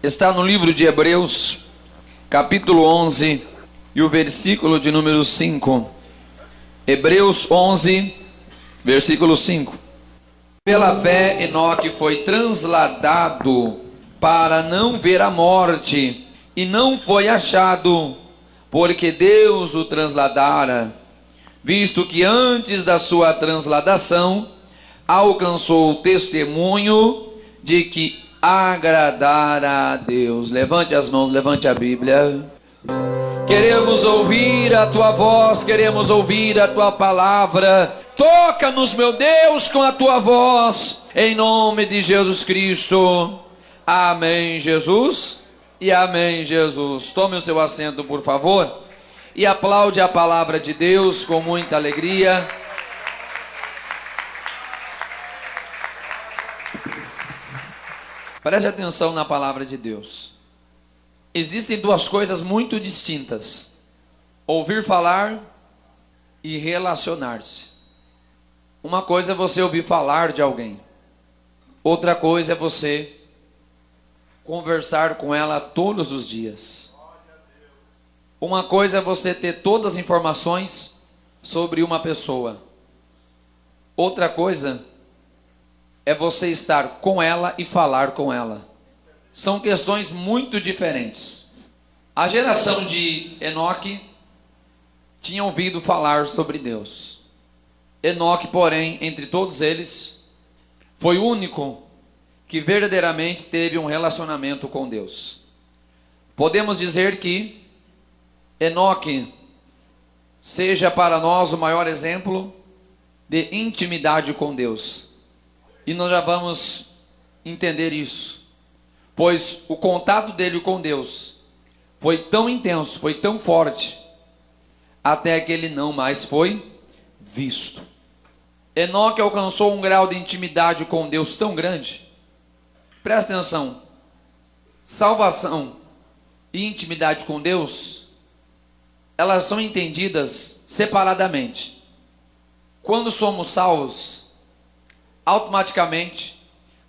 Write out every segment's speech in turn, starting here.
Está no livro de Hebreus, capítulo 11, e o versículo de número 5. Hebreus 11, versículo 5. Pela fé, Enoque foi transladado para não ver a morte, e não foi achado, porque Deus o transladara, visto que antes da sua transladação alcançou o testemunho de que agradara a Deus. Levante as mãos, levante a Bíblia. Queremos ouvir a tua voz, queremos ouvir a tua palavra. Toca-nos, meu Deus, com a tua voz, em nome de Jesus Cristo. Amém, Jesus, e amém, Jesus. Tome o seu assento, por favor, e aplaude a palavra de Deus com muita alegria. Preste atenção na palavra de Deus. Existem duas coisas muito distintas: ouvir falar e relacionar-se. Uma coisa é você ouvir falar de alguém, outra coisa é você conversar com ela todos os dias. Uma coisa é você ter todas as informações sobre uma pessoa, outra coisa é você estar com ela e falar com ela. São questões muito diferentes. A geração de Enoque tinha ouvido falar sobre Deus. Enoque, porém, entre todos eles, foi o único que verdadeiramente teve um relacionamento com Deus. Podemos dizer que Enoque seja para nós o maior exemplo de intimidade com Deus. E nós já vamos entender isso, pois o contato dele com Deus foi tão intenso, foi tão forte, até que ele não mais foi visto. Enoque alcançou um grau de intimidade com Deus tão grande. Presta atenção: salvação e intimidade com Deus, elas são entendidas separadamente. Quando somos salvos, automaticamente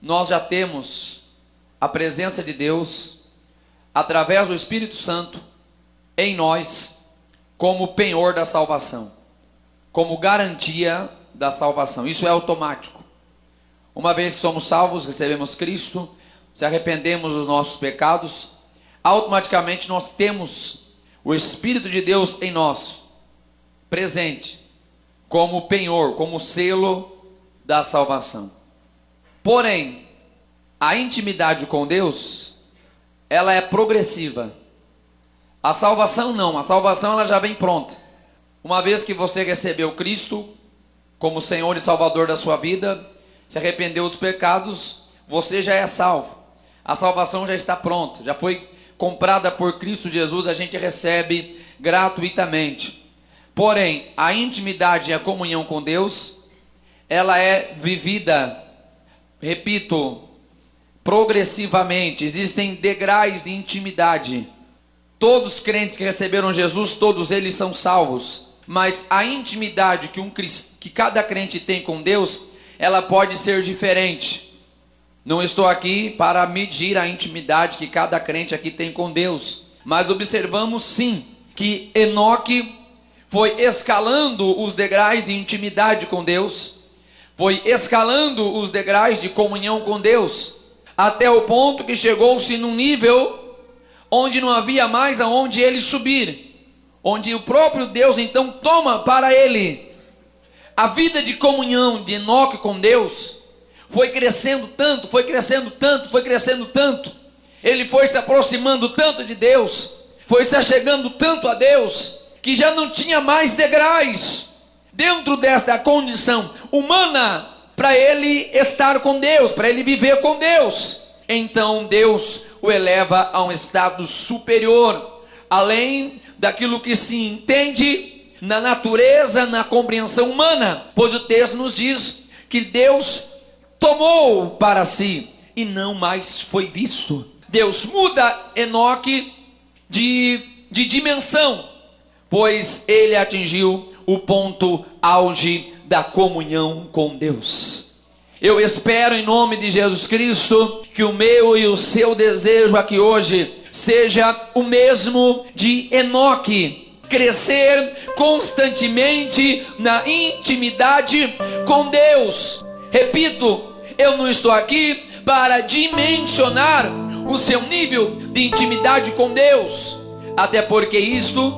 nós já temos a presença de Deus através do Espírito Santo em nós, como penhor da salvação, como garantia da salvação. Isso é automático. Uma vez que somos salvos, recebemos Cristo, se arrependemos dos nossos pecados, automaticamente nós temos o Espírito de Deus em nós, presente, como penhor, como selo da salvação. Porém, a intimidade com Deus, ela é progressiva. A salvação não, a salvação ela já vem pronta. Uma vez que você recebeu Cristo como Senhor e Salvador da sua vida, se arrependeu dos pecados, você já é salvo. A salvação já está pronta, já foi comprada por Cristo Jesus, a gente recebe gratuitamente. Porém, a intimidade e a comunhão com Deus, ela é vivida, repito, progressivamente. Existem degraus de intimidade. Todos os crentes que receberam Jesus, todos eles são salvos. Mas a intimidade que cada crente tem com Deus, ela pode ser diferente. Não estou aqui para medir a intimidade que cada crente aqui tem com Deus, mas observamos sim que Enoque foi escalando os degraus de intimidade com Deus, foi escalando os degraus de comunhão com Deus, até o ponto que chegou-se num nível onde não havia mais aonde ele subir, onde o próprio Deus então toma para ele. A vida de comunhão de Enoque com Deus foi crescendo tanto, foi crescendo tanto, foi crescendo tanto. Ele foi se aproximando tanto de Deus, foi se achegando tanto a Deus, que já não tinha mais degraus dentro desta condição humana para ele estar com Deus, para ele viver com Deus. Então Deus o eleva a um estado superior, além daquilo que se entende na natureza, na compreensão humana, pois o texto nos diz que Deus tomou para si e não mais foi visto. Deus muda Enoque de dimensão, pois ele atingiu o ponto auge da comunhão com Deus. Eu espero em nome de Jesus Cristo que o meu e o seu desejo aqui hoje seja o mesmo de Enoque. Crescer constantemente na intimidade com Deus. Repito, eu não estou aqui para dimensionar o seu nível de intimidade com Deus, até porque isto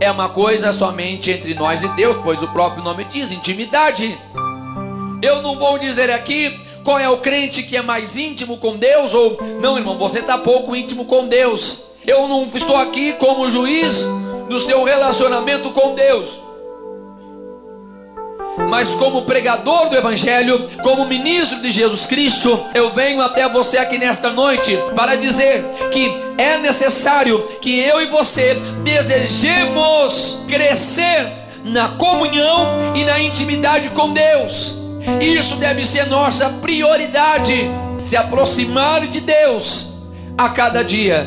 é uma coisa somente entre nós e Deus, pois o próprio nome diz intimidade. Eu não vou dizer aqui qual é o crente que é mais íntimo com Deus, ou não, irmão, você está pouco íntimo com Deus. Eu não estou aqui como juiz do seu relacionamento com Deus, mas como pregador do Evangelho, como ministro de Jesus Cristo, eu venho até você aqui nesta noite para dizer que é necessário que eu e você desejemos crescer na comunhão e na intimidade com Deus. Isso deve ser nossa prioridade, se aproximar de Deus a cada dia,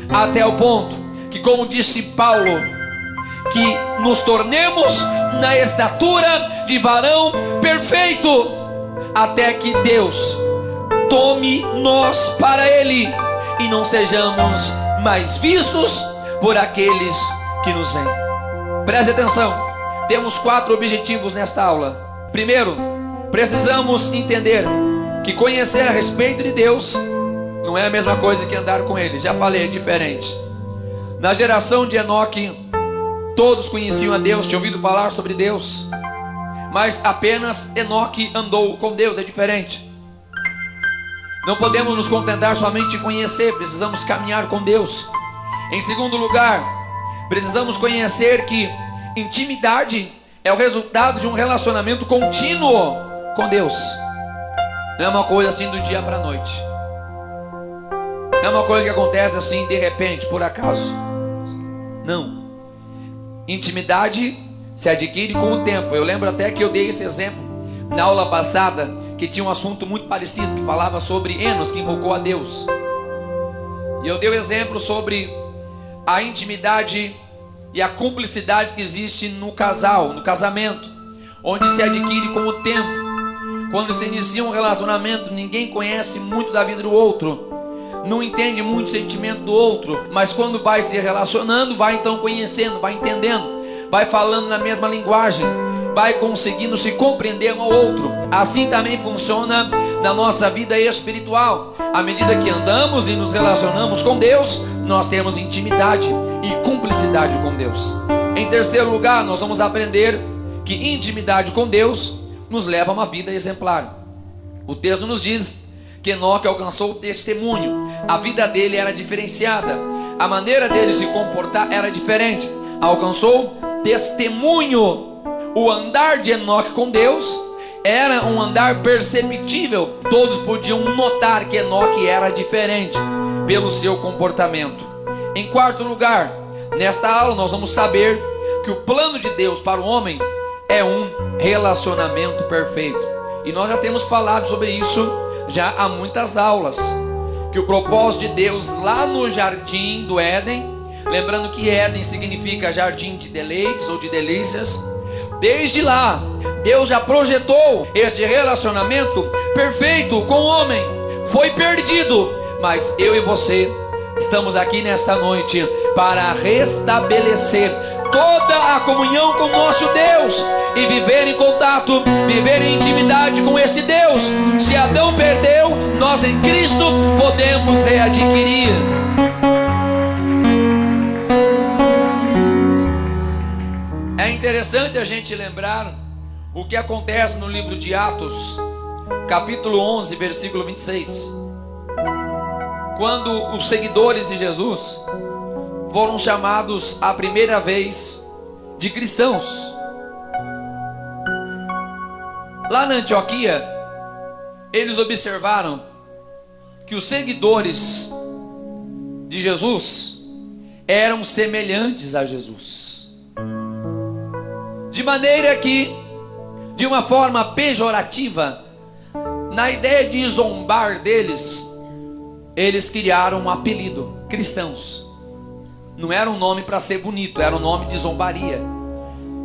até o ponto que, como disse Paulo, que nos tornemos na estatura de varão perfeito, até que Deus tome nós para Ele e não sejamos mais vistos por aqueles que nos veem. Preste atenção, temos 4 objetivos nesta aula. Primeiro, precisamos entender que conhecer a respeito de Deus não é a mesma coisa que andar com Ele. Já falei, é diferente. Na geração de Enoque, todos conheciam a Deus, tinham ouvido falar sobre Deus, mas apenas Enoque andou com Deus, é diferente. Não podemos nos contentar somente em conhecer, precisamos caminhar com Deus. Em segundo lugar, precisamos conhecer que intimidade é o resultado de um relacionamento contínuo com Deus. Não é uma coisa assim do dia para a noite, não é uma coisa que acontece assim de repente, por acaso. Não. Intimidade se adquire com o tempo. Eu lembro até que eu dei esse exemplo na aula passada, que tinha um assunto muito parecido, que falava sobre Enos, que invocou a Deus. E eu dei o exemplo sobre a intimidade e a cumplicidade que existe no casal, no casamento, onde se adquire com o tempo. Quando se inicia um relacionamento, ninguém conhece muito da vida do outro, não entende muito o sentimento do outro, mas quando vai se relacionando, vai então conhecendo, vai entendendo, vai falando na mesma linguagem, vai conseguindo se compreender um ao outro. Assim também funciona na nossa vida espiritual. À medida que andamos e nos relacionamos com Deus, nós temos intimidade e cumplicidade com Deus. Em terceiro lugar, nós vamos aprender que intimidade com Deus nos leva a uma vida exemplar. O texto nos diz que Enoque alcançou o testemunho. A vida dele era diferenciada, a maneira dele se comportar era diferente. Alcançou testemunho. O andar de Enoque com Deus era um andar perceptível. Todos podiam notar que Enoque era diferente pelo seu comportamento. Em quarto lugar, nesta aula nós vamos saber que o plano de Deus para o homem é um relacionamento perfeito. E nós já temos falado sobre isso já há muitas aulas, que o propósito de Deus lá no jardim do Éden, lembrando que Éden significa jardim de deleites ou de delícias, desde lá Deus já projetou esse relacionamento perfeito com o homem. Foi perdido, mas eu e você estamos aqui nesta noite para restabelecer toda a comunhão com o nosso Deus e viver em contato, viver em intimidade com este Deus. Se Adão perdeu, nós em Cristo podemos readquirir. É interessante a gente lembrar o que acontece no livro de Atos, capítulo 11, versículo 26. Quando os seguidores de Jesus foram chamados a primeira vez de cristãos. Lá na Antioquia, eles observaram que os seguidores de Jesus eram semelhantes a Jesus, de maneira que, de uma forma pejorativa, na ideia de zombar deles, eles criaram um apelido, cristãos. Não era um nome para ser bonito, era um nome de zombaria,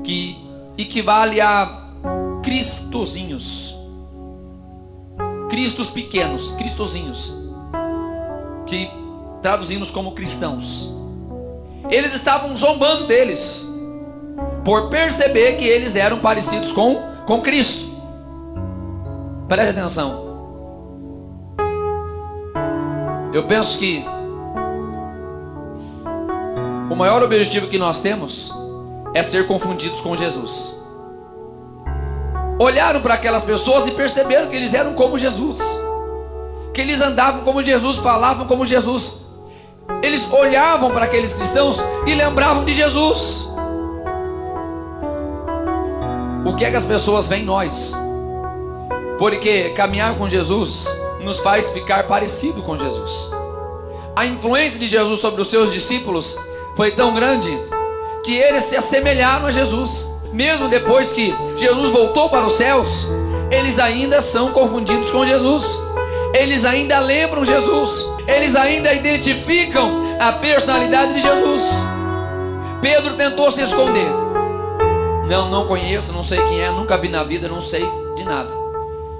que equivale a cristozinhos. cristos pequenos, cristozinhos, que traduzimos como cristãos. Eles estavam zombando deles, por perceber que eles eram parecidos com Cristo. Preste atenção. Eu penso que o maior objetivo que nós temos é ser confundidos com Jesus. Olharam para aquelas pessoas e perceberam que eles eram como Jesus, que eles andavam como Jesus, falavam como Jesus. Eles olhavam para aqueles cristãos e lembravam de Jesus. O que é que as pessoas veem em nós? Porque caminhar com Jesus nos faz ficar parecido com Jesus. A influência de Jesus sobre os seus discípulos foi tão grande que eles se assemelharam a Jesus. Mesmo depois que Jesus voltou para os céus, eles ainda são confundidos com Jesus. Eles ainda lembram Jesus. Eles ainda identificam a personalidade de Jesus. Pedro tentou se esconder. Não conheço, não sei quem é, nunca vi na vida, não sei de nada.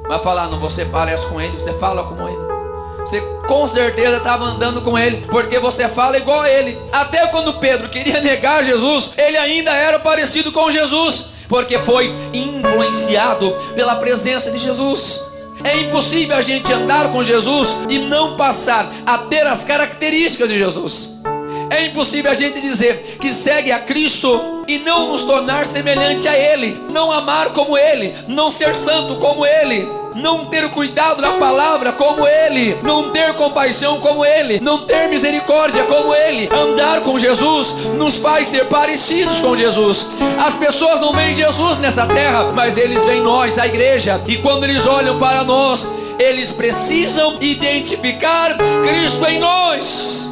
Mas falando, você parece com ele, você fala como ele. Você com certeza estava andando com ele, porque você fala igual a ele. Até quando Pedro queria negar Jesus, ele ainda era parecido com Jesus, porque foi influenciado pela presença de Jesus. É impossível a gente andar com Jesus e não passar a ter as características de Jesus. É impossível a gente dizer que segue a Cristo e não nos tornar semelhante a Ele, não amar como Ele, não ser santo como Ele, não ter cuidado da palavra como Ele, não ter compaixão como Ele, não ter misericórdia como Ele. Andar com Jesus nos faz ser parecidos com Jesus. As pessoas não veem Jesus nessa terra, mas eles veem nós, a igreja, e quando eles olham para nós, eles precisam identificar Cristo em nós.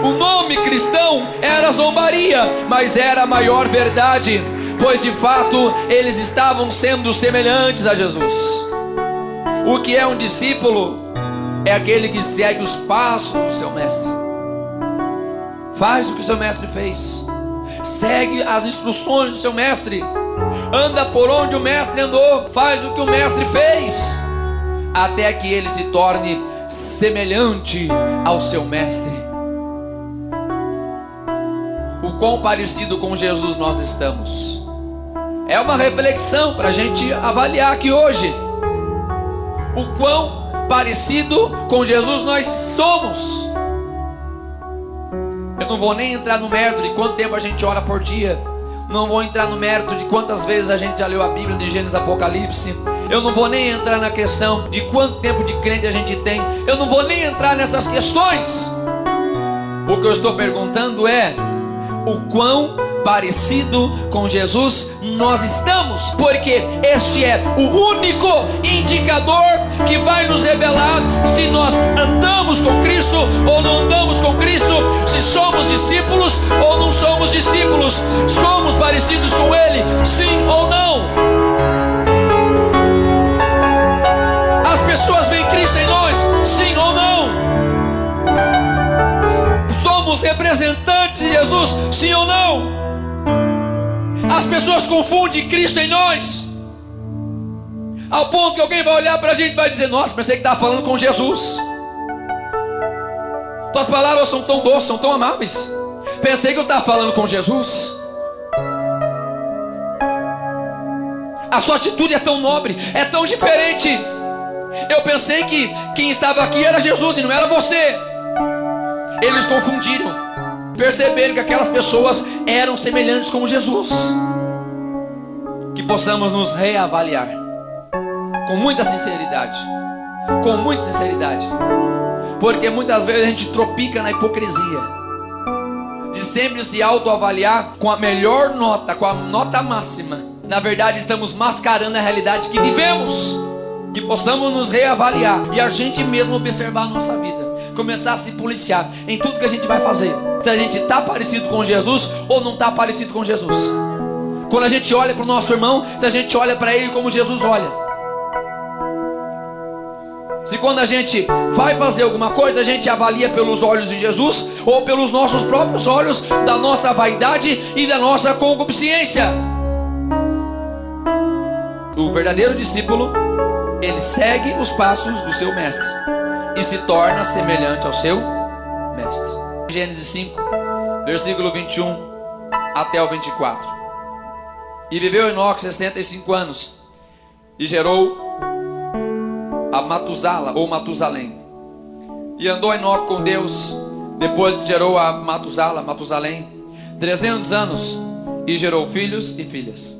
O nome cristão era zombaria, mas era a maior verdade, pois de fato eles estavam sendo semelhantes a Jesus. O que é um discípulo? É aquele que segue os passos do seu mestre, faz o que o seu mestre fez, segue as instruções do seu mestre, anda por onde o mestre andou, faz o que o mestre fez, até que ele se torne semelhante ao seu mestre. O quão parecido com Jesus nós estamos? É uma reflexão para a gente avaliar aqui hoje. O quão parecido com Jesus nós somos. Eu não vou nem entrar no mérito de quanto tempo a gente ora por dia. Não vou entrar no mérito de quantas vezes a gente já leu a Bíblia de Gênesis a Apocalipse. Eu não vou nem entrar na questão de quanto tempo de crente a gente tem. Eu não vou nem entrar nessas questões. O que eu estou perguntando é: o quão parecido com Jesus nós estamos? Porque este é o único indicador que vai nos revelar se nós andamos com Cristo ou não andamos com Cristo, se somos discípulos ou não somos discípulos, somos parecidos com Ele, sim ou não? As pessoas veem Cristo em nós, sim ou não? Somos representantes de Jesus, sim ou não? As pessoas confundem Cristo em nós, ao ponto que alguém vai olhar para a gente e vai dizer: nossa, pensei que estava falando com Jesus. Tuas palavras são tão doces, são tão amáveis. Pensei que eu estava falando com Jesus. A sua atitude é tão nobre, é tão diferente. Eu pensei que quem estava aqui era Jesus e não era você. Eles confundiram, perceberam que aquelas pessoas eram semelhantes com Jesus. Que possamos nos reavaliar com muita sinceridade, porque muitas vezes a gente tropica na hipocrisia de sempre se autoavaliar com a melhor nota, com a nota máxima. Na verdade estamos mascarando a realidade que vivemos. Que possamos nos reavaliar e a gente mesmo observar a nossa vida, começar a se policiar em tudo que a gente vai fazer, se a gente está parecido com Jesus ou não está parecido com Jesus. Quando a gente olha para o nosso irmão, se a gente olha para ele como Jesus olha. Se quando a gente vai fazer alguma coisa, a gente avalia pelos olhos de Jesus ou pelos nossos próprios olhos, da nossa vaidade e da nossa concupiscência. O verdadeiro discípulo, ele segue os passos do seu mestre e se torna semelhante ao seu mestre. Gênesis 5, versículo 21 até o 24. E viveu Enoque 65 anos e gerou a Matusala ou Matusalém. E andou Enoque com Deus depois que gerou a Matusalém 300 anos e gerou filhos e filhas.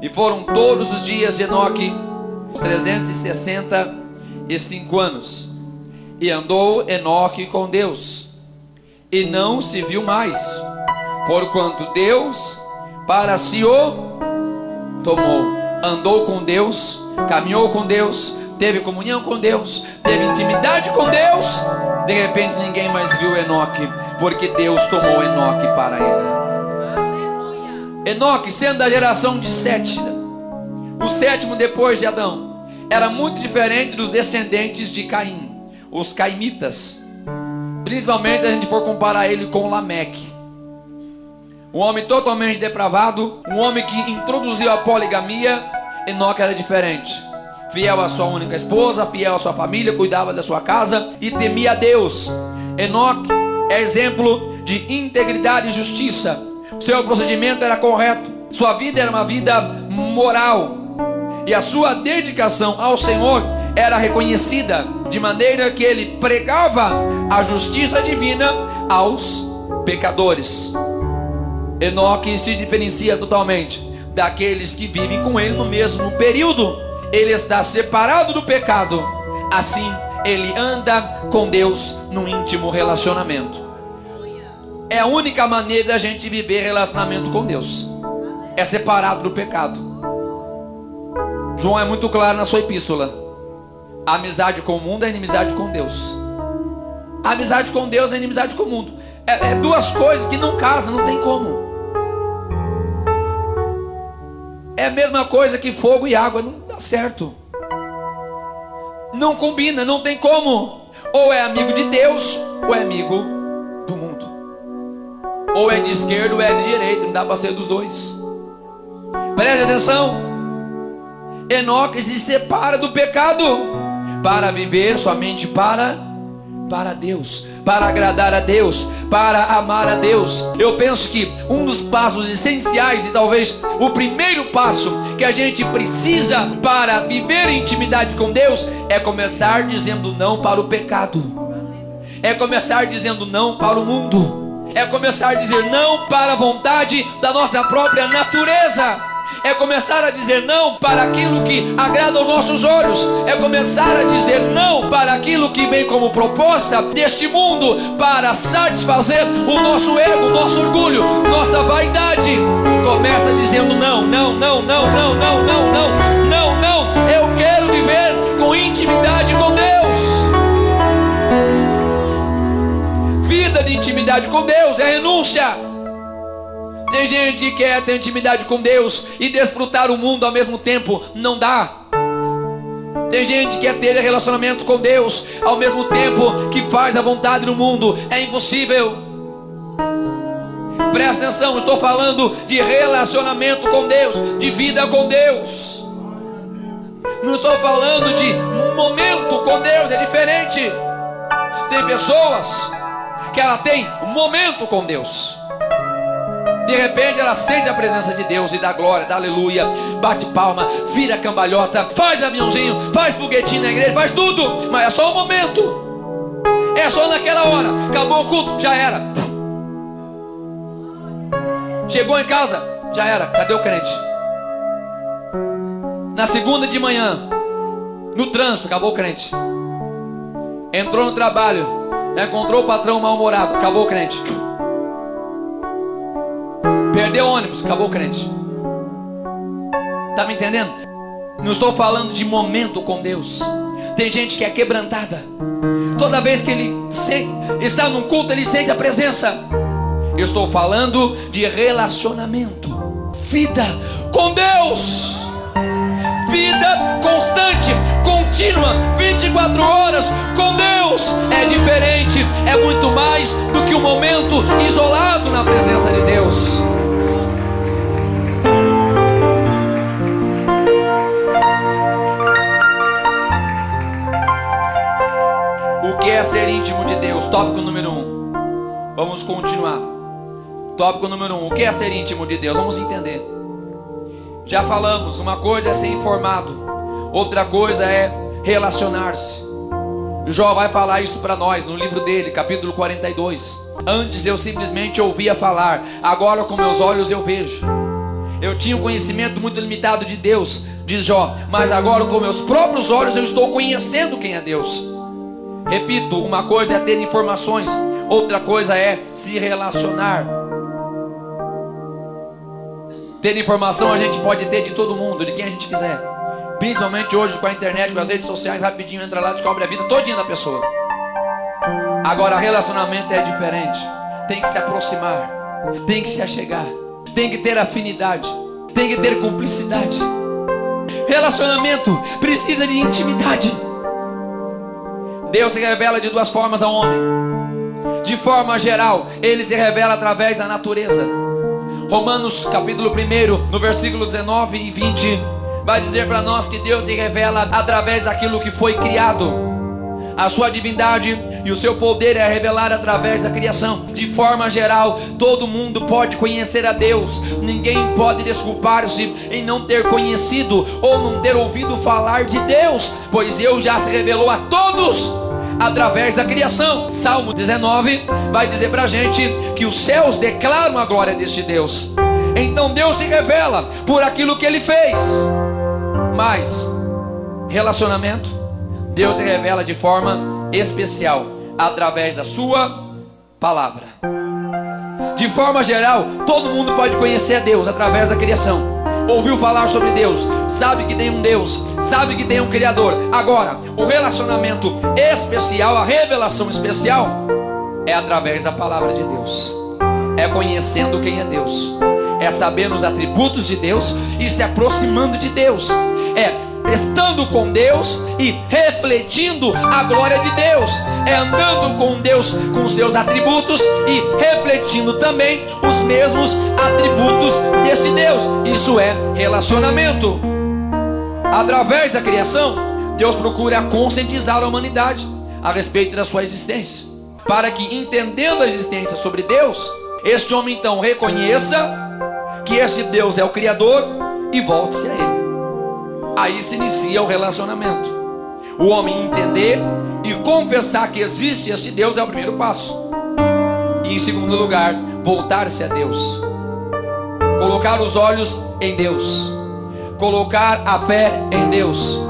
E foram todos os dias de Enoque 365 anos. E andou Enoque com Deus e não se viu mais, porquanto Deus para si o tomou. Andou com Deus, caminhou com Deus, teve comunhão com Deus, teve intimidade com Deus. De repente ninguém mais viu Enoque, porque Deus tomou Enoque para ele. Enoque, sendo da geração de Sete, o sétimo depois de Adão, era muito diferente dos descendentes de Caim, os caimitas. Principalmente se a gente for comparar ele com Lameque, um homem totalmente depravado, um homem que introduziu a poligamia. Enoque era diferente, fiel à sua única esposa, fiel à sua família, cuidava da sua casa e temia a Deus. Enoque é exemplo de integridade e justiça. Seu procedimento era correto, sua vida era uma vida moral, e a sua dedicação ao Senhor era reconhecida, de maneira que ele pregava a justiça divina aos pecadores. Enoque se diferencia totalmente daqueles que vivem com ele no mesmo período. Ele está separado do pecado, assim ele anda com Deus num íntimo relacionamento. É a única maneira da gente viver relacionamento com Deus, é separado do pecado. João é muito claro na sua epístola: a amizade com o mundo é inimizade com Deus. A amizade com Deus é inimizade com o mundo. É duas coisas que não casam, não tem como. É a mesma coisa que fogo e água, não dá certo. Não combina, não tem como. Ou é amigo de Deus, ou é amigo do mundo. Ou é de esquerda, ou é de direita, não dá para ser dos dois. Preste atenção. Enoque se separa do pecado para viver somente para Deus, para agradar a Deus, para amar a Deus. Eu penso que um dos passos essenciais, e talvez o primeiro passo que a gente precisa para viver em intimidade com Deus, é começar dizendo não para o pecado, é começar dizendo não para o mundo, é começar a dizer não para a vontade da nossa própria natureza, é começar a dizer não para aquilo que agrada aos nossos olhos, é começar a dizer não para aquilo que vem como proposta deste mundo para satisfazer o nosso ego, o nosso orgulho, nossa vaidade. Começa dizendo não, não, não, não, não, não, não, não, não, não. Eu quero viver com intimidade com Deus. Vida de intimidade com Deus é renúncia. Tem gente que quer ter intimidade com Deus e desfrutar o mundo ao mesmo tempo, não dá. Tem gente que quer ter relacionamento com Deus ao mesmo tempo que faz a vontade do mundo, é impossível. Presta atenção, estou falando de relacionamento com Deus, de vida com Deus. Não estou falando de momento com Deus, é diferente. Tem pessoas que ela tem um momento com Deus, de repente ela sente a presença de Deus e dá glória, dá aleluia, bate palma, vira cambalhota, faz aviãozinho, faz foguetinho na igreja, faz tudo, mas é só um momento, é só naquela hora. Acabou o culto, já era. Chegou em casa, já era. Cadê o crente? Na segunda de manhã, no trânsito, acabou o crente. Entrou no trabalho, encontrou o patrão mal-humorado, acabou o crente. Perdeu o ônibus, acabou o crente. Tá me entendendo? Não estou falando de momento com Deus. Tem gente que é quebrantada. Toda vez que ele está num culto, ele sente a presença. Eu estou falando de relacionamento, vida com Deus, vida constante, contínua, 24 horas com Deus. É diferente, é muito mais do que um momento isolado na presença de Deus. íntimo de Deus? Tópico número 1. Vamos continuar. Tópico número 1. O que é ser íntimo de Deus? Vamos entender. Já falamos, uma coisa é ser informado, outra coisa é relacionar-se. Jó vai falar isso para nós no livro dele, capítulo 42. Antes eu simplesmente ouvia falar, agora com meus olhos eu vejo. Eu tinha um conhecimento muito limitado de Deus, diz Jó, mas agora com meus próprios olhos eu estou conhecendo quem é Deus. Repito, uma coisa é ter informações, outra coisa é se relacionar. Ter informação a gente pode ter de todo mundo, de quem a gente quiser. Principalmente hoje com a internet, com as redes sociais, rapidinho entra lá, descobre a vida todinha da pessoa. Agora relacionamento é diferente. Tem que se aproximar, tem que se achegar, tem que ter afinidade, tem que ter cumplicidade. Relacionamento precisa de intimidade. Deus se revela de duas formas ao homem. De forma geral, Ele se revela através da natureza. Romanos capítulo 1, no versículo 19 e 20, vai dizer para nós que Deus se revela através daquilo que foi criado. A sua divindade e o seu poder é revelado através da criação. De forma geral, todo mundo pode conhecer a Deus. Ninguém pode desculpar-se em não ter conhecido ou não ter ouvido falar de Deus, pois Deus já se revelou a todos através da criação. Salmo 19 vai dizer pra gente que os céus declaram a glória deste Deus. Então Deus se revela por aquilo que Ele fez. Mas relacionamento, Deus se revela de forma especial através da sua palavra. De forma geral, todo mundo pode conhecer a Deus através da criação. Ouviu falar sobre Deus, sabe que tem um Deus, sabe que tem um Criador. Agora, o relacionamento especial, a revelação especial, é através da palavra de Deus. É conhecendo quem é Deus, é sabendo os atributos de Deus e se aproximando de Deus. É estando com Deus e refletindo a glória de Deus. É andando com Deus, com seus atributos e refletindo também os mesmos atributos deste Deus. Isso é relacionamento. Através da criação, Deus procura conscientizar a humanidade a respeito da sua existência, para que, entendendo a existência sobre Deus, este homem então reconheça que este Deus é o Criador e volte-se a Ele. Aí se inicia o relacionamento. O homem entender e confessar que existe este Deus é o primeiro passo. E em segundo lugar, voltar-se a Deus. Colocar os olhos em Deus. Colocar a fé em Deus.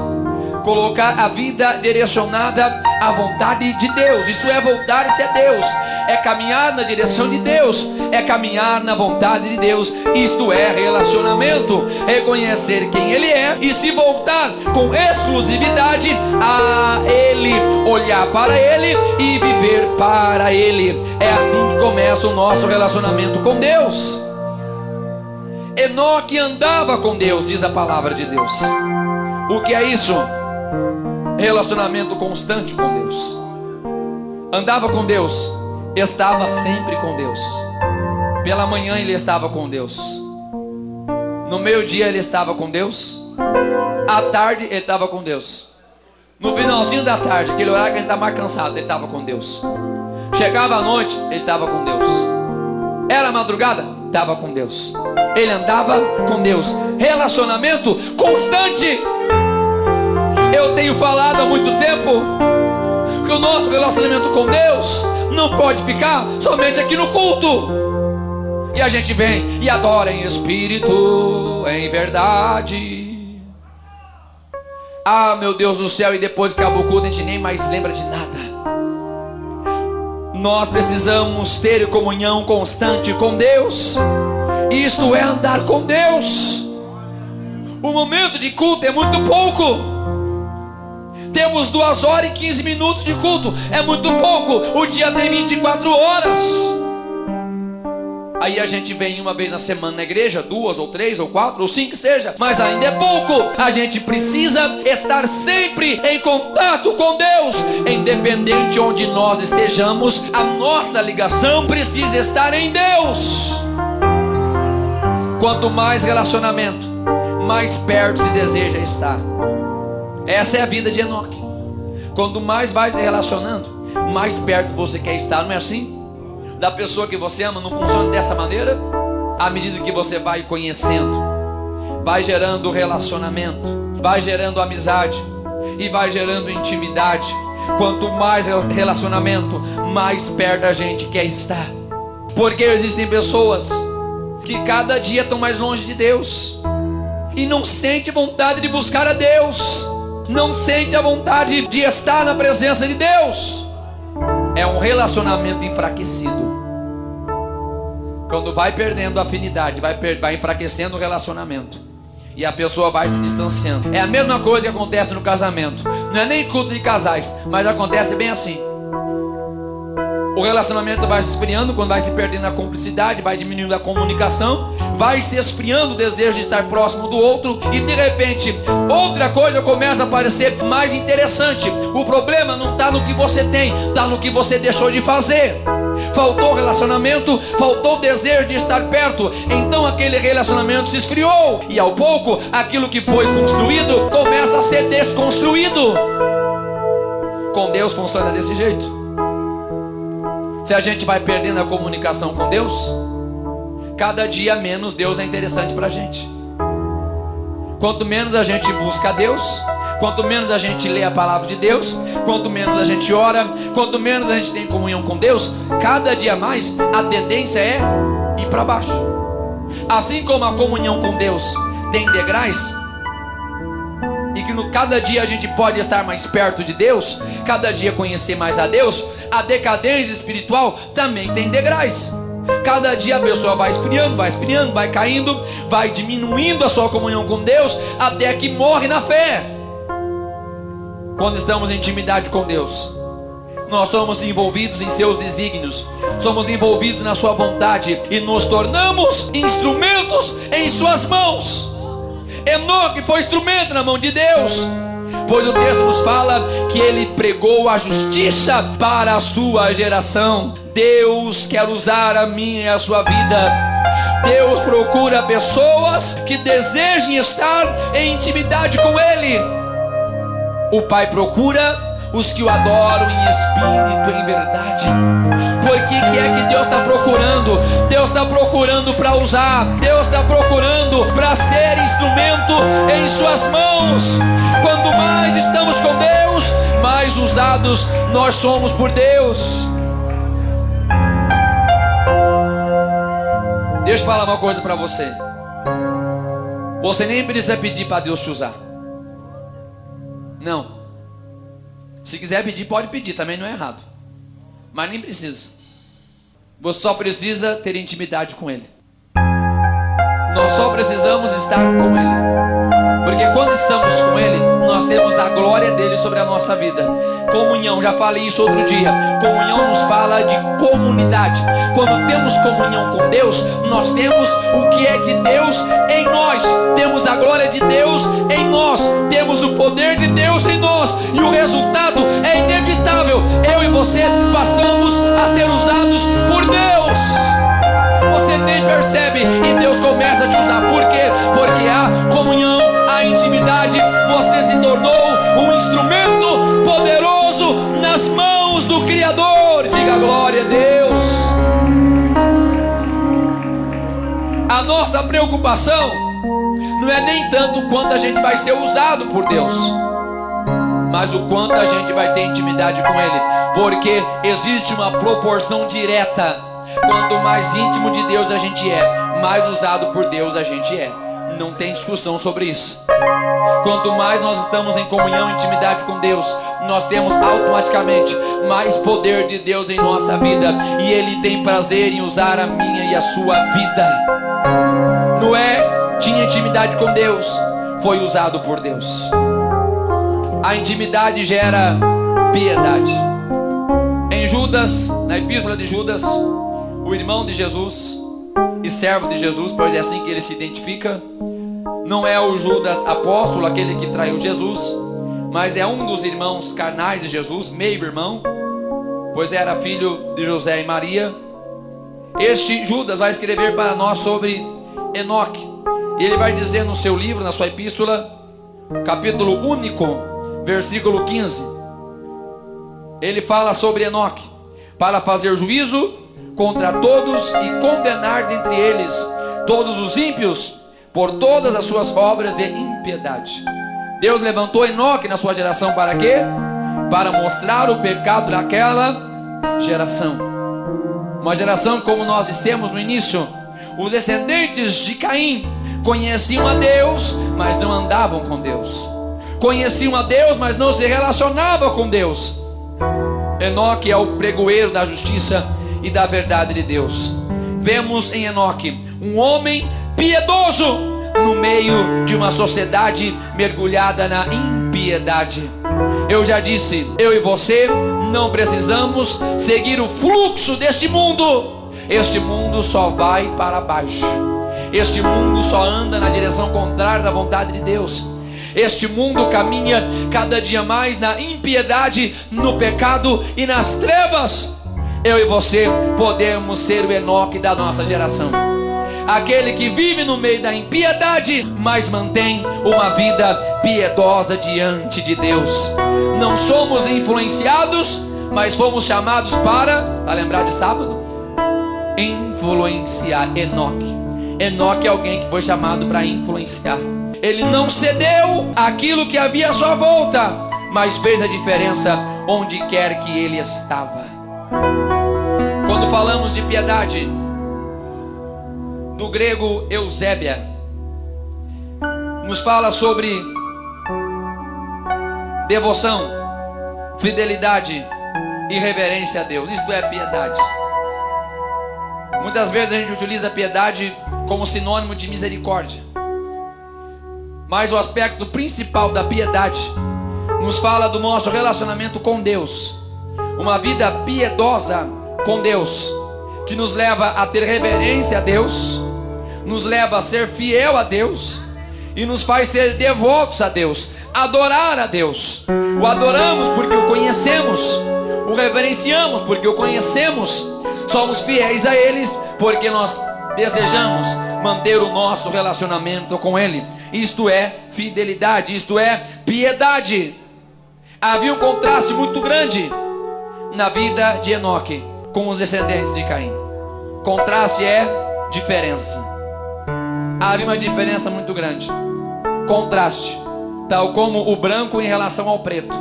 Colocar a vida direcionada à vontade de Deus. Isso é voltar-se a Deus. É caminhar na direção de Deus. É caminhar na vontade de Deus. Isto é relacionamento. Reconhecer quem Ele é e se voltar com exclusividade a Ele. Olhar para Ele e viver para Ele. É assim que começa o nosso relacionamento com Deus. Enoque andava com Deus, diz a palavra de Deus. O que é isso? Relacionamento constante com Deus. Andava com Deus, estava sempre com Deus. Pela manhã ele estava com Deus, no meio-dia ele estava com Deus, à tarde ele estava com Deus, no finalzinho da tarde, aquele horário que ele está mais cansado, ele estava com Deus. Chegava a noite, ele estava com Deus. Era madrugada, estava com Deus. Ele andava com Deus. Relacionamento constante. Eu tenho falado há muito tempo que o nosso relacionamento com Deus não pode ficar somente aqui no culto. E a gente vem e adora em espírito, em verdade. Ah, meu Deus do céu, e depois que acabou o culto a gente nem mais lembra de nada. Nós precisamos ter comunhão constante com Deus. Isto é andar com Deus. O momento de culto é muito pouco. Temos 2 horas e 15 minutos de culto. É muito pouco. O dia tem 24 horas. Aí a gente vem uma vez na semana na igreja, 2 ou 3 ou 4 ou 5 que seja, mas ainda é pouco. A gente precisa estar sempre em contato com Deus. Independente onde nós estejamos, a nossa ligação precisa estar em Deus. Quanto mais relacionamento, mais perto se deseja estar. Essa é a vida de Enoque. Quanto mais vai se relacionando, mais perto você quer estar, não é assim? Da pessoa que você ama não funciona dessa maneira? À medida que você vai conhecendo, vai gerando relacionamento, vai gerando amizade e vai gerando intimidade. Quanto mais relacionamento, mais perto a gente quer estar. Porque existem pessoas que cada dia estão mais longe de Deus e não sente vontade de buscar a Deus, não sente a vontade de estar na presença de Deus. É um relacionamento enfraquecido. Quando vai perdendo a afinidade, vai enfraquecendo o relacionamento e a pessoa vai se distanciando. É a mesma coisa que acontece no casamento. Não é nem culto de casais, mas acontece bem assim. O relacionamento vai se esfriando quando vai se perdendo a cumplicidade, vai diminuindo a comunicação, vai se esfriando o desejo de estar próximo do outro e de repente outra coisa começa a parecer mais interessante. O problema não está no que você tem, está no que você deixou de fazer. Faltou relacionamento, faltou o desejo de estar perto, então aquele relacionamento se esfriou e ao pouco aquilo que foi construído começa a ser desconstruído. Com Deus funciona desse jeito. Se a gente vai perdendo a comunicação com Deus, cada dia menos Deus é interessante para a gente. Quanto menos a gente busca a Deus, quanto menos a gente lê a palavra de Deus, quanto menos a gente ora, quanto menos a gente tem comunhão com Deus, cada dia mais a tendência é ir para baixo. Assim como a comunhão com Deus tem degraus, e que no cada dia a gente pode estar mais perto de Deus, cada dia conhecer mais a Deus, a decadência espiritual também tem degraus. Cada dia a pessoa vai esfriando, vai caindo, vai diminuindo a sua comunhão com Deus, até que morre na fé. Quando estamos em intimidade com Deus, nós somos envolvidos em seus desígnios, somos envolvidos na sua vontade e nos tornamos instrumentos em suas mãos. Enoque foi instrumento na mão de Deus, pois o texto nos fala que ele pregou a justiça para a sua geração. Deus quer usar a minha e a sua vida. Deus procura pessoas que desejem estar em intimidade com Ele. O Pai procura os que o adoram em espírito e em verdade. Por que é que Deus está procurando? Deus está procurando para usar, Deus está procurando para ser instrumento em suas mãos. Quanto mais estamos com Deus, mais usados nós somos por Deus. Deixa eu falar uma coisa para você. Você nem precisa pedir para Deus te usar. Não. Se quiser pedir, pode pedir, também não é errado. Mas nem precisa. Você só precisa ter intimidade com Ele. Nós só precisamos estar com Ele. Porque quando estamos com Ele, nós temos a glória dele sobre a nossa vida. Comunhão, já falei isso outro dia. Comunhão nos fala de comunidade. Quando temos comunhão com Deus, nós temos o que é de Deus em nós. Temos a glória de Deus em nós. Temos o poder de Deus em nós. E o resultado é inevitável. Eu e você passamos a ser usados por Deus. Você nem percebe e Deus começa a te usar. Por quê? Porque há comunhão, há intimidade. Você se tornou um instrumento poderoso nas mãos do Criador. Diga glória a Deus. A nossa preocupação não é nem tanto quanto a gente vai ser usado por Deus, mas o quanto a gente vai ter intimidade com Ele. Porque existe uma proporção direta. Quanto mais íntimo de Deus a gente é, mais usado por Deus a gente é. Não tem discussão sobre isso. Quanto mais nós estamos em comunhão e intimidade com Deus, nós temos automaticamente mais poder de Deus em nossa vida. E Ele tem prazer em usar a minha e a sua vida. Noé tinha intimidade com Deus, foi usado por Deus. A intimidade gera piedade. Em Judas, na epístola de Judas, o irmão de Jesus e servo de Jesus, pois é assim que ele se identifica, não é o Judas apóstolo, aquele que traiu Jesus, mas é um dos irmãos carnais de Jesus, meio irmão, pois era filho de José e Maria. Este Judas vai escrever para nós sobre Enoque, e ele vai dizer no seu livro, na sua epístola, capítulo único, versículo 15: Ele fala sobre Enoque, para fazer juízo contra todos e condenar dentre eles todos os ímpios por todas as suas obras de impiedade. Deus levantou Enoque na sua geração para quê? Para mostrar o pecado daquela geração. Uma geração, como nós dissemos no início, os descendentes de Caim conheciam a Deus, mas não andavam com Deus. Conheciam a Deus, mas não se relacionavam com Deus. Enoque é o pregoeiro da justiça e da verdade de Deus. Vemos em Enoque um homem piedoso no meio de uma sociedade mergulhada na impiedade. Eu já disse, eu e você não precisamos seguir o fluxo deste mundo. Este mundo só vai para baixo. Este mundo só anda na direção contrária da vontade de Deus. Este mundo caminha cada dia mais na impiedade, no pecado e nas trevas. Eu e você podemos ser o Enoque da nossa geração. Aquele que vive no meio da impiedade, mas mantém uma vida piedosa diante de Deus. Não somos influenciados, mas fomos chamados para lembrar de sábado? Influenciar. Enoque. Enoque é alguém que foi chamado para influenciar. Ele não cedeu àquilo que havia à sua volta, mas fez a diferença onde quer que ele estava. Quando falamos de piedade, do grego eusébia, nos fala sobre devoção, fidelidade e reverência a Deus. Isto é piedade. Muitas vezes a gente utiliza a piedade como sinônimo de misericórdia, mas o aspecto principal da piedade nos fala do nosso relacionamento com Deus. Uma vida piedosa com Deus, que nos leva a ter reverência a Deus, nos leva a ser fiel a Deus e nos faz ser devotos a Deus, adorar a Deus. O adoramos porque o conhecemos, o reverenciamos porque o conhecemos, somos fiéis a Ele porque nós desejamos manter o nosso relacionamento com Ele. Isto é fidelidade, isto é piedade. Havia um contraste muito grande na vida de Enoque com os descendentes de Caim. Contraste é diferença. Havia uma diferença muito grande. Contraste, tal como o branco em relação ao preto,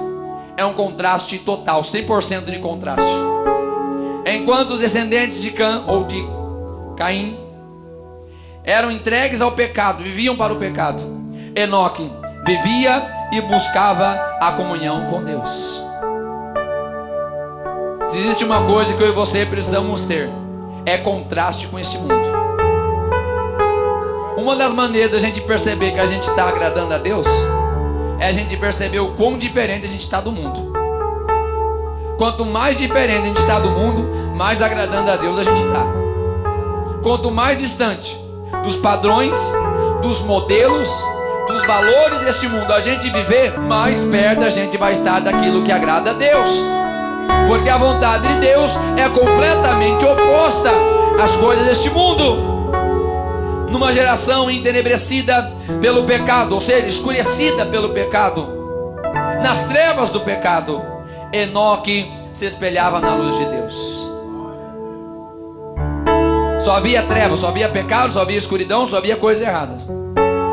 é um contraste total, 100% de contraste. Enquanto os descendentes de Cã ou de Caim eram entregues ao pecado, viviam para o pecado, Enoque vivia e buscava a comunhão com Deus. Se existe uma coisa que eu e você precisamos ter, é contraste com esse mundo. Uma das maneiras da gente perceber que a gente está agradando a Deus é a gente perceber o quão diferente a gente está do mundo. Quanto mais diferente a gente está do mundo, mais agradando a Deus a gente está. Quanto mais distante dos padrões, dos modelos, dos valores deste mundo a gente viver, mais perto a gente vai estar daquilo que agrada a Deus. Porque a vontade de Deus é completamente oposta às coisas deste mundo. Numa geração entenebrecida pelo pecado, ou seja, escurecida pelo pecado, nas trevas do pecado, Enoque se espelhava na luz de Deus. Só havia trevas, só havia pecado, só havia escuridão, só havia coisa errada.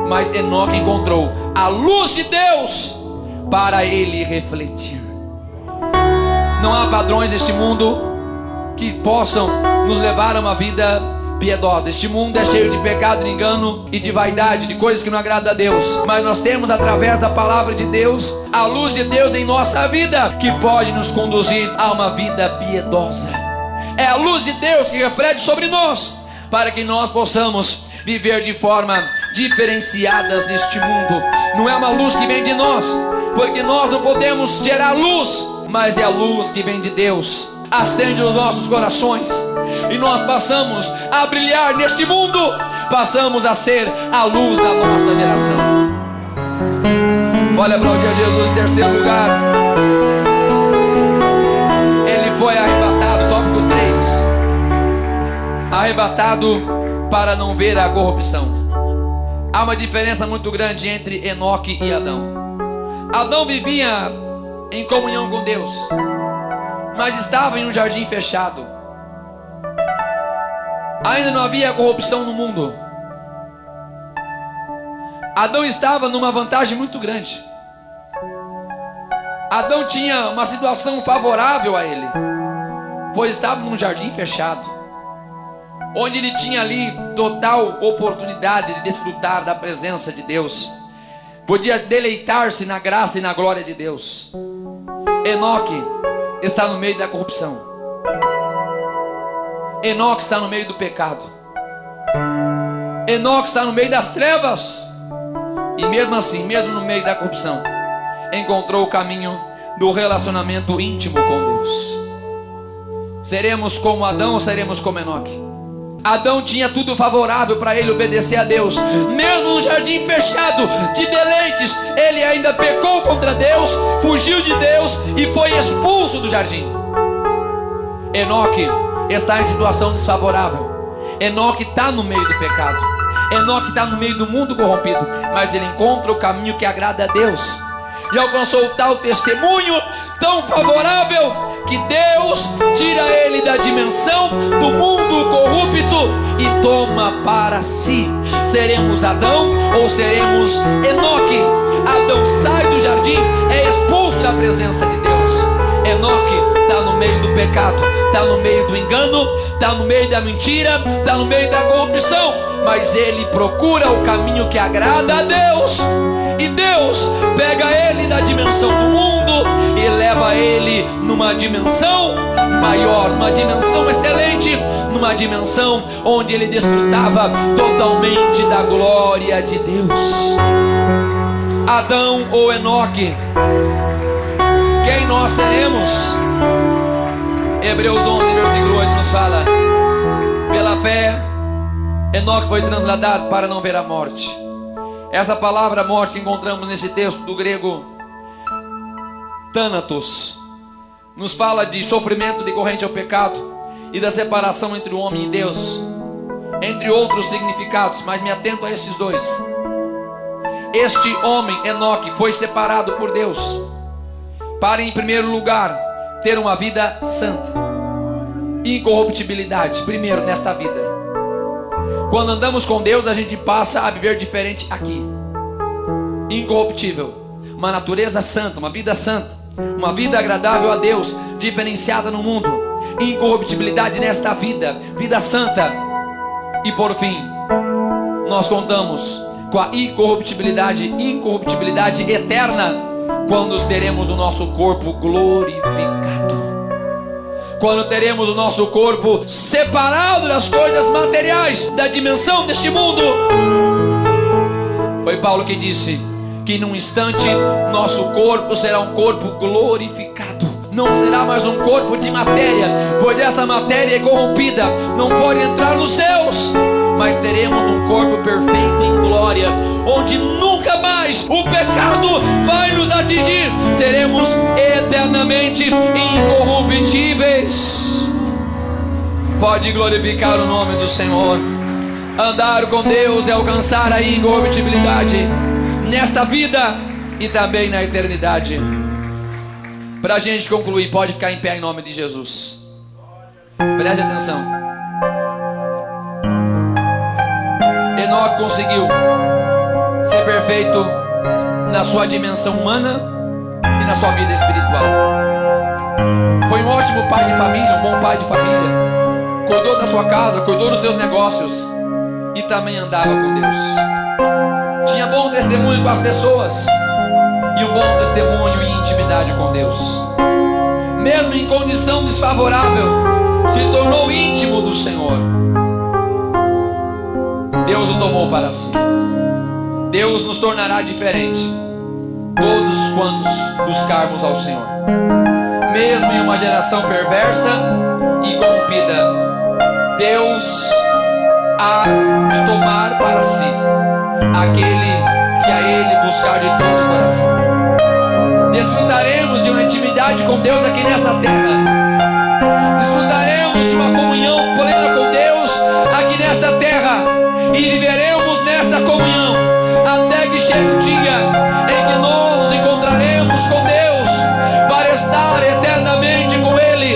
Mas Enoque encontrou a luz de Deus para ele refletir. Não há padrões neste mundo que possam nos levar a uma vida piedosa. Este mundo é cheio de pecado, de engano e de vaidade, de coisas que não agradam a Deus. Mas nós temos, através da palavra de Deus, a luz de Deus em nossa vida, que pode nos conduzir a uma vida piedosa. É a luz de Deus que reflete sobre nós, para que nós possamos viver de forma diferenciadas neste mundo. Não é uma luz que vem de nós, porque nós não podemos gerar luz, mas é a luz que vem de Deus. Acende os nossos corações e nós passamos a brilhar neste mundo, passamos a ser a luz da nossa geração. Olha para onde é Jesus em terceiro lugar. Ele foi arrebatado, tópico 3. Arrebatado para não ver a corrupção. Há uma diferença muito grande entre Enoque e Adão. Adão vivia em comunhão com Deus. mas estava em um jardim fechado. Ainda não havia corrupção no mundo. Adão estava numa vantagem muito grande. Adão tinha uma situação favorável a ele, pois estava num jardim fechado, onde ele tinha ali total oportunidade de desfrutar da presença de Deus, podia deleitar-se na graça e na glória de Deus. Enoque está no meio da corrupção. Enoque está no meio do pecado. Enoque está no meio das trevas. E mesmo assim, mesmo no meio da corrupção, encontrou o caminho do relacionamento íntimo com Deus. Seremos como Adão ou seremos como Enoque? Adão tinha tudo favorável para ele obedecer a Deus. Mesmo no jardim fechado de deleites, ele ainda pecou contra Deus, fugiu de Deus e foi expulso do jardim. Enoque está em situação desfavorável. Enoque está no meio do pecado. Enoque está no meio do mundo corrompido, mas ele encontra o caminho que agrada a Deus, e alcançou tal testemunho tão favorável que Deus tira ele da dimensão do mundo corrupto e toma para si. Seremos Adão ou seremos Enoque? Adão sai do jardim, é expulso da presença de Deus. Enoque está no meio do pecado, está no meio do engano, está no meio da mentira, está no meio da corrupção, mas ele procura o caminho que agrada a Deus. E Deus pega ele da dimensão do mundo e leva ele numa dimensão maior, numa dimensão excelente, numa dimensão onde ele desfrutava totalmente da glória de Deus. Adão ou Enoque? Quem nós seremos? Hebreus 11, versículo 8 nos fala: pela fé, Enoque foi transladado para não ver a morte. Essa palavra morte encontramos nesse texto do grego Thanatos. Nos fala de sofrimento decorrente ao pecado e da separação entre o homem e Deus, entre outros significados, mas me atento a esses dois. Este homem, Enoque, foi separado por Deus para, em primeiro lugar, ter uma vida santa, incorruptibilidade, primeiro nesta vida. Quando andamos com Deus, a gente passa a viver diferente aqui. Incorruptível, uma natureza santa, uma vida santa, uma vida agradável a Deus, diferenciada no mundo. Incorruptibilidade nesta vida, vida santa. E por fim, nós contamos com a incorruptibilidade eterna, quando teremos o nosso corpo glorificado, quando teremos o nosso corpo separado das coisas materiais, da dimensão deste mundo. Foi Paulo que disse que num instante nosso corpo será um corpo glorificado. Não será mais um corpo de matéria, pois esta matéria é corrompida, não pode entrar nos céus. Mas teremos um corpo perfeito em glória, onde nunca mais o pecado vai nos atingir. Seremos eternamente incorruptíveis. Pode glorificar o nome do Senhor. Andar com Deus é alcançar a incorruptibilidade nesta vida e também na eternidade. Para a gente concluir, pode ficar em pé em nome de Jesus. Preste atenção. Enoque conseguiu ser perfeito na sua dimensão humana e na sua vida espiritual. Foi um ótimo pai de família, um bom pai de família. Cuidou da sua casa, cuidou dos seus negócios e também andava com Deus. Tinha bom testemunho com as pessoas e um bom testemunho e intimidade com Deus. Mesmo em condição desfavorável, se tornou íntimo do Senhor. Deus o tomou para si. Deus nos tornará diferente todos quantos buscarmos ao Senhor. Mesmo em uma geração perversa e corrompida, Deus há de tomar para si aquele que a Ele buscar de todo o coração. Desfrutaremos de uma intimidade com Deus aqui nessa terra. Desfrutaremos de uma comunhão plena com Deus aqui nesta terra. E viveremos nesta comunhão até que chegue o dia em que nós nos encontraremos com Deus para estar eternamente com Ele.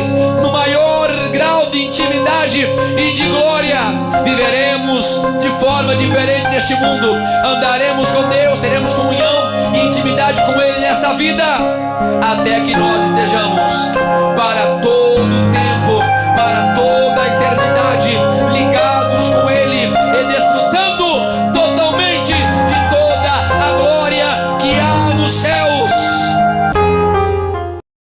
e de glória. Viveremos de forma diferente neste mundo. Andaremos com Deus, teremos comunhão e intimidade com Ele nesta vida, até que nós estejamos